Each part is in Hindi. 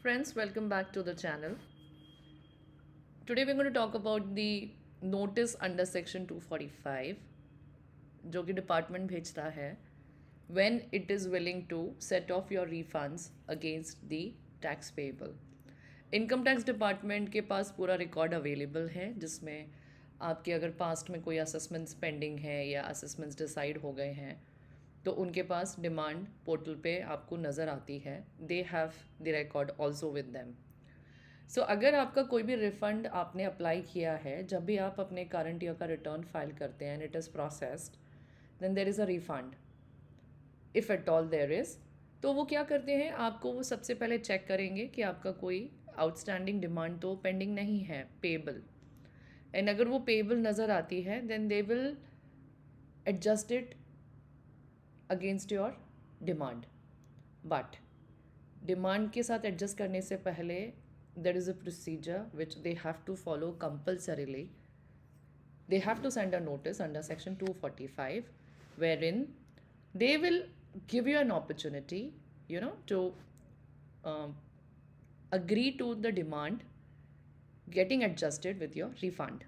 Friends, welcome back to the channel. Today we're going to talk about the notice under section 245 जो कि डिपार्टमेंट भेजता है when it is willing to set off your refunds against the tax payable. Income tax department के पास पूरा रिकॉर्ड अवेलेबल है जिसमें आपके अगर पास्ट में कोई असेसमेंट्स पेंडिंग है या असेसमेंट्स डिसाइड हो गए हैं तो उनके पास डिमांड पोर्टल पे आपको नज़र आती है. They have the record also with them. So अगर आपका कोई भी रिफ़ंड आपने अप्लाई किया है, जब भी आप अपने करंट ईयर का रिटर्न फाइल करते हैं and it is processed, then there is a refund if at all there is. तो वो क्या करते हैं, आपको वो सबसे पहले चेक करेंगे कि आपका कोई आउटस्टैंडिंग डिमांड तो पेंडिंग नहीं है पेबल. एंड अगर वो पेबल नज़र आती है then they will adjust it against your demand. But demand के साथ एडजस्ट करने से पहले there is a procedure which they have to follow compulsorily. They have to send a notice under section 245 wherein they will give you an opportunity, to um, agree to the demand getting adjusted with your refund.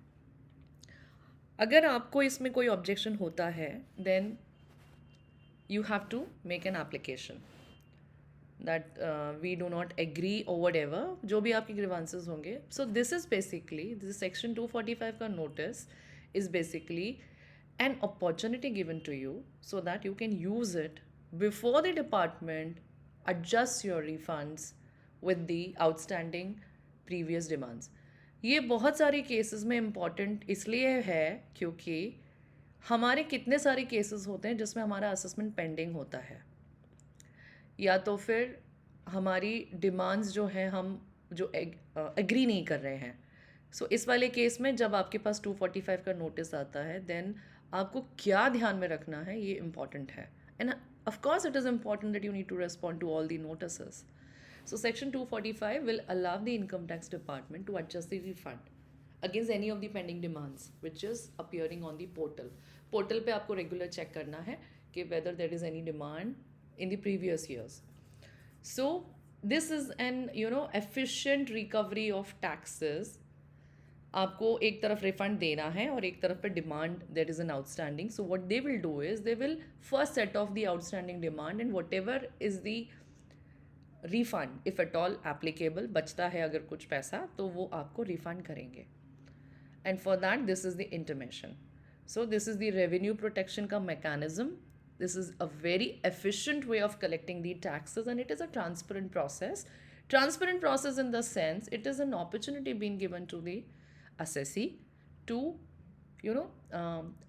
अगर आपको इसमें कोई ऑब्जेक्शन होता है then you have to make an application that we do not agree or whatever, जो भी आपके grievances होंगे. So this is basically, this section 245 का notice is basically an opportunity given to you so that you can use it before the department adjusts your refunds with the outstanding previous demands. ये बहुत सारे cases में important इसलिए है क्योंकि हमारे कितने सारे cases होते हैं जिसमें हमारा assessment pending होता है या तो फिर हमारी डिमांड्स जो हैं हम जो एग्री नहीं कर रहे हैं. सो इस वाले केस में जब आपके पास 245 का नोटिस आता है देन आपको क्या ध्यान में रखना है ये इम्पॉर्टेंट है. And of course it is important that you need to respond to all the notices. So section 245 will allow the income tax department to adjust the refund against any of the pending demands which is appearing on the portal. Portal पे आपको रेगुलर चेक करना है कि whether there is any demand in the previous years. So this is an efficient recovery of taxes. आपको एक तरफ रिफंड देना है और एक तरफ पे demand there is an outstanding. So what they will do is they will first set of the outstanding demand and what ever is the refund if at all applicable बचता है अगर कुछ पैसा तो वो आपको रिफंड करेंगे. And for that this is the intimation. So this is the revenue protection का mechanism. This is a very efficient way of collecting the taxes and it is a transparent process. Transparent process in the sense it is an opportunity being given to the assessee to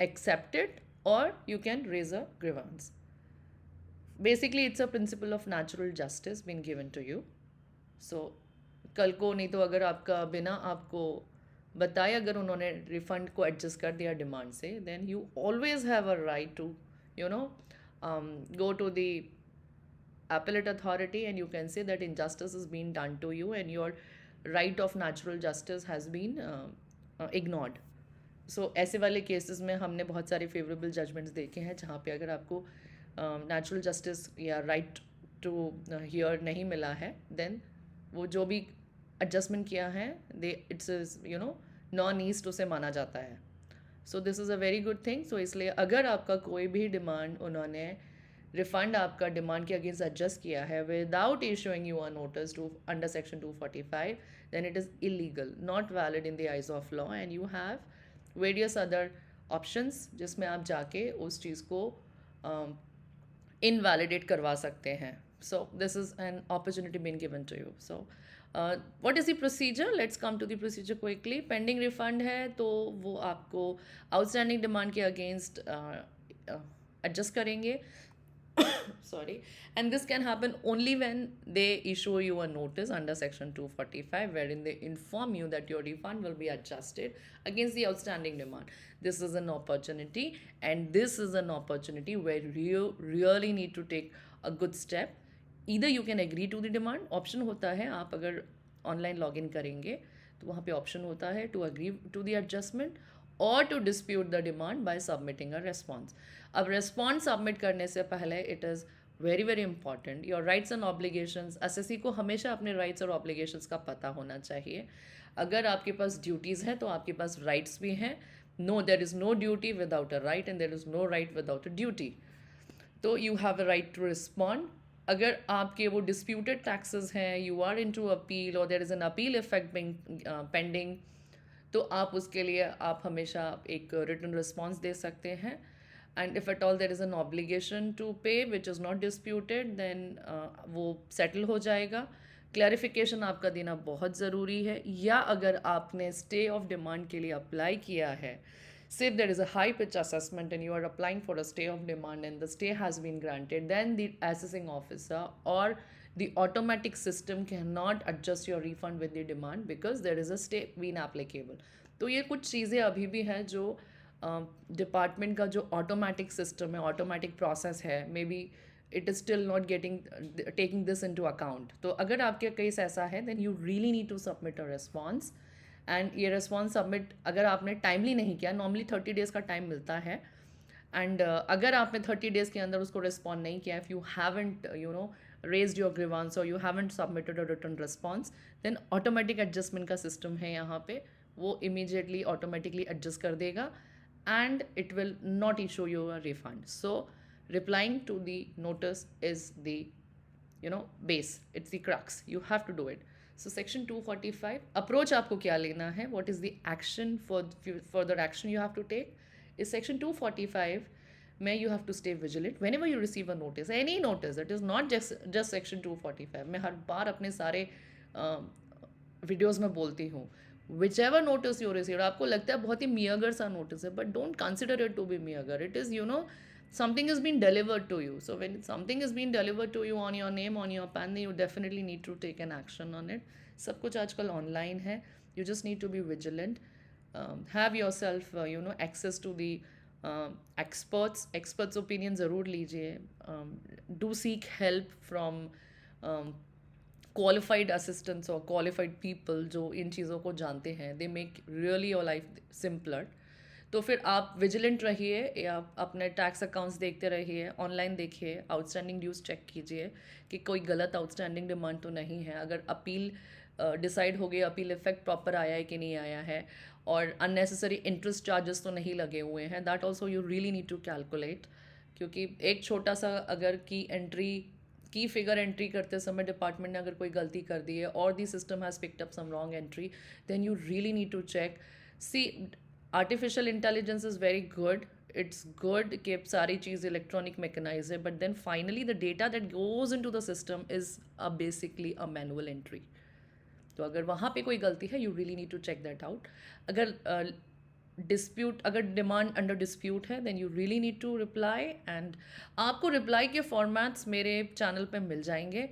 accept it or you can raise a grievance. Basically it's a principle of natural justice being given to you. So कल को नहीं तो अगर आपका बिना आपको बताए अगर उन्होंने रिफंड को एडजस्ट कर दिया डिमांड से then you always have a right to go to the appellate authority and you can say that injustice is being done to you and your right of natural justice has been ignored. So ऐसे वाले केसेस में हमने बहुत सारे फेवरेबल जजमेंट्स देखे हैं जहाँ पे अगर आपको नेचुरल जस्टिस या राइट टू हियर नहीं मिला है देन वो जो भी एडजस्टमेंट किया है दे इट्स नॉन ईस्ट उसे माना जाता है. So this is a very good thing. So इसलिए अगर आपका कोई भी डिमांड उन्होंने रिफ़ंड आपका डिमांड के अगेंस्ट एडजस्ट किया है without issuing you a notice to under section 245 then it is illegal, not valid in the eyes of law and you have various other options जिसमें आप जाके उस चीज़ को इनवैलिडेट करवा सकते हैं. So this is an opportunity been given to you. So what is the procedure? Let's come to the procedure quickly. Pending refund है तो वो आपको आउटस्टैंडिंग डिमांड के अगेंस्ट एडजस्ट करेंगे. Sorry. And this can happen only when they issue you a notice under section 245 wherein they inform you that your refund will be adjusted against the outstanding demand. This is an opportunity and this is an opportunity where you really need to take a good step. Either you can agree to the demand, option होता है आप अगर ऑनलाइन लॉग इन करेंगे तो वहाँ पे ऑप्शन होता है to agree to the adjustment और to dispute the demand by submitting a response. अब रेस्पॉन्स सबमिट करने से पहले it is very very important, your rights and obligations. SSC को हमेशा अपने राइट्स और ऑब्लिगेशंस का पता होना चाहिए। अगर आपके पास ड्यूटीज़ हैं तो आपके पास राइट्स भी हैं। No, there is no duty without a right and there is no right without a duty. तो you have a right to respond. अगर आपके वो डिस्प्यूटेड टैक्सेस हैं, you are in to appeal और there is an appeal effect pending, तो आप उसके लिए आप हमेशा एक रिटन रिस्पॉन्स दे सकते हैं। And if at all there is an obligation to pay which is not disputed, then वो सेटल हो जाएगा। क्लैरिफिकेशन आपका देना बहुत ज़रूरी है। या अगर आपने स्टे ऑफ डिमांड के लिए अप्लाई किया है, say if there is a high pitch assessment and you are applying for a stay of demand and the stay has been granted, then the assessing officer or the automatic system cannot adjust your refund with the demand because there is a stay being applicable. तो ये कुछ चीज़ें अभी भी हैं जो डिपार्टमेंट का जो ऑटोमेटिक सिस्टम है, ऑटोमेटिक प्रोसेस है, maybe it is still not getting taking this into account. तो अगर आपके केस ऐसा है, then you really need to submit a response. And ये रिस्पॉन्स सबमिट अगर आपने टाइमली नहीं किया, नॉर्मली 30 डेज़ का टाइम मिलता है, एंड अगर आपने 30 डेज़ के अंदर उसको रिस्पॉन्ड नहीं किया, if you haven't raised your grievance और you haven't submitted a return response, then automatic adjustment का सिस्टम है यहाँ पे, वो इमीजिएटली ऑटोमेटिकली एडजस्ट कर देगा and it will not issue you a refund. So replying to the notice is the base, it's the crux, you have to do it. So section 245 approach आपको क्या लेना है, what is the action for further action you have to take is section 245 में you have to stay vigilant whenever you receive a notice, any notice, it is not just section 245। मैं हर बार अपने सारे वीडियोज़ में बोलती हूँ, which ever notice you receive, आपको लगता है बहुत ही मियागर सा नोटिस है, but don't consider it to be meagre, it is something is being delivered to you. So when something is being delivered to you on your name, on your pen, then you definitely need to take an action on it. सब कुछ आजकल ऑनलाइन है, you just need to be vigilant. Have yourself access to the experts opinion ज़रूर लीजिए. Do seek help from qualified assistants और क्वालिफाइड पीपल जो इन चीज़ों को जानते हैं, they make really your life simpler. तो फिर आप विजिलेंट रहिए, या अपने टैक्स अकाउंट्स देखते रहिए, ऑनलाइन देखिए, आउटस्टैंडिंग ड्यूज चेक कीजिए कि कोई गलत आउटस्टैंडिंग डिमांड तो नहीं है। अगर अपील डिसाइड हो गई, अपील इफेक्ट प्रॉपर आया है कि नहीं आया है, और अननेसेसरी इंटरेस्ट चार्जेस तो नहीं लगे हुए हैं, that also you really need to calculate. क्योंकि एक छोटा सा अगर की फिगर एंट्री करते समय डिपार्टमेंट ने अगर कोई गलती कर दी है और the system has picked up some wrong entry, then you really need to check. See, artificial intelligence is very good, it's good कि सारी चीज़ इलेक्ट्रॉनिक मैकेनाइज है, but then finally the data that goes into the system is basically a manual entry. तो अगर वहाँ पे कोई गलती है, you really need to check that out. अगर अगर डिमांड अंडर डिस्प्यूट है, then you really need to reply, and आपको रिप्लाई के फॉर्मेट्स मेरे चैनल पे मिल जाएंगे।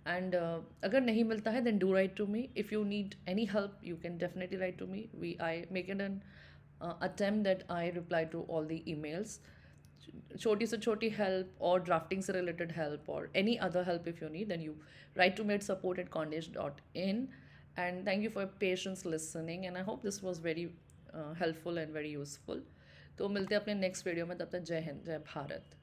एंड अगर नहीं मिलता है, then do write to me. If you need any help, you can definitely write to me. I make it an attempt that I reply to all the emails. छोटी से छोटी हेल्प और ड्राफ्टिंग से रिलेटेड हेल्प और any other help if you need, then you write to made support@condesh.in। and thank you for your patience listening, and I hope this was very helpful and very useful. तो मिलते हैं अपने नेक्स्ट वीडियो में, तब तक जय हिंद, जय भारत।